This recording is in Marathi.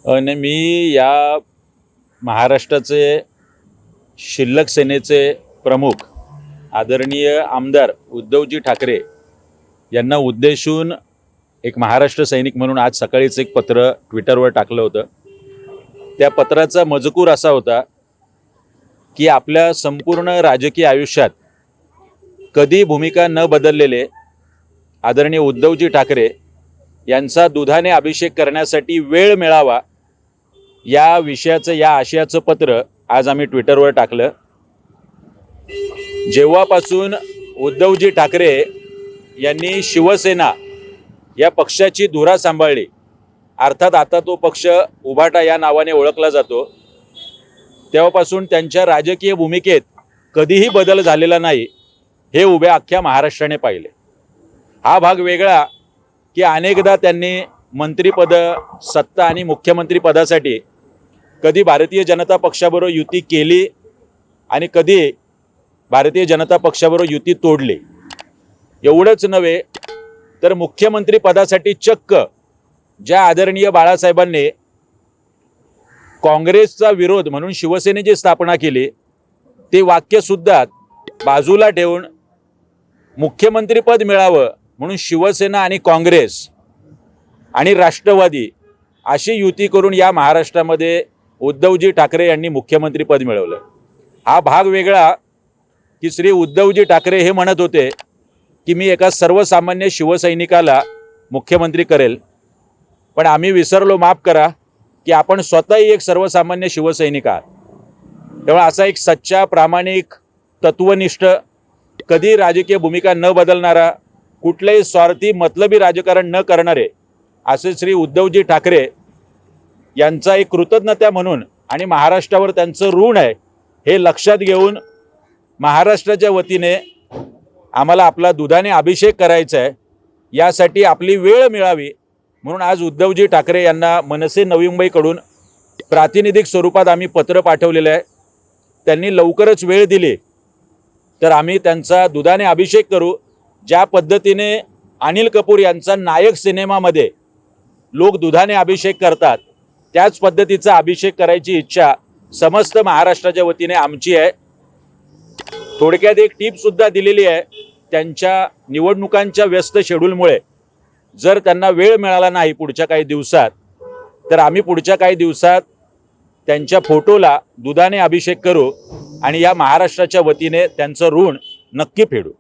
आणि मी या महाराष्ट्राचे शिल्लक सेनेचे प्रमुख आदरणीय आमदार उद्धवजी ठाकरे यांना उद्देशून एक महाराष्ट्र सैनिक म्हणून आज सकाळीच एक पत्र ट्विटरवर टाकलं होतं। त्या पत्राचा मजकूर असा होता की आपल्या संपूर्ण राजकीय आयुष्यात कधी भूमिका न बदललेले आदरणीय उद्धवजी ठाकरे यांचा दुधाने अभिषेक करण्यासाठी वेळ मिळावा या विषयाचं या आशयाचं पत्र आज आम्ही ट्विटरवर टाकलं। जेव्हापासून उद्धवजी ठाकरे यांनी शिवसेना या पक्षाची धुरा सांभाळली, अर्थात आता तो पक्ष उभाटा या नावाने ओळखला जातो, तेव्हापासून त्यांच्या राजकीय भूमिकेत कधीही बदल झालेला नाही हे उभ्या अख्ख्या महाराष्ट्राने पाहिले। हा भाग वेगळा की अनेकदा त्यांनी मंत्रिपद, सत्ता आणि मुख्यमंत्री पदासाठी कधी भारतीय जनता पक्षाबरोबर युती केली आणि कधी भारतीय जनता पक्षाबरोबर युती तोडली। एवढंच नव्हे तर मुख्यमंत्री पदासाठी चक्क ज्या आदरणीय बाळासाहेबांनी काँग्रेसचा विरोध म्हणून शिवसेनेची स्थापना केली ते वाक्यसुद्धा बाजूला ठेवून मुख्यमंत्रीपद मिळावं म्हणून शिवसेना आणि काँग्रेस आणि राष्ट्रवादी अशी युती करून या महाराष्ट्रामध्ये उद्धवजी ठाकरे यांनी मुख्यमंत्रीपद मिळवलं। हा भाग वेगळा की श्री उद्धवजी ठाकरे हे म्हणत होते की मी एका सर्वसामान्य शिवसैनिकाला मुख्यमंत्री करेल, पण आम्ही विसरलो, माफ करा, की आपण स्वतःही एक सर्वसामान्य शिवसैनिक आहात। तेव्हा असा एक सच्चा, प्रामाणिक, तत्वनिष्ठ, कधी राजकीय भूमिका न बदलणारा, कुठलेही स्वार्थी मतलबी राजकारण न करणारे असे श्री उद्धवजी ठाकरे यांचा एक कृतज्ञता म्हणून आणि महाराष्ट्रावर त्यांचं ऋण आहे हे लक्षात घेऊन महाराष्ट्राच्या वतीने आम्हाला आपला दुधाने अभिषेक करायचा आहे, यासाठी आपली वेळ मिळावी म्हणून आज उद्धवजी ठाकरे यांना मनसे नवी मुंबईकडून प्रातिनिधिक स्वरूपात आम्ही पत्र पाठवलेलं आहे। त्यांनी लवकरच वेळ दिली तर आम्ही त्यांचा दुधाने अभिषेक करू। ज्या पद्धतीने अनिल कपूर यांचा नायक सिनेमामध्ये लोक दुधाने अभिषेक करतात त्याच पद्धतीचा अभिषेक करायची इच्छा समस्त महाराष्ट्राच्या वतीने आमची आहे। थोडक्यात एक टीपसुद्धा दिलेली आहे, त्यांच्या निवडणुकांच्या व्यस्त शेड्यूलमुळे जर त्यांना वेळ मिळाला नाही पुढच्या काही दिवसात तर आम्ही पुढच्या काही दिवसात त्यांच्या फोटोला दुधाने अभिषेक करू आणि या महाराष्ट्राच्या वतीने त्यांचं ऋण नक्की फेडू।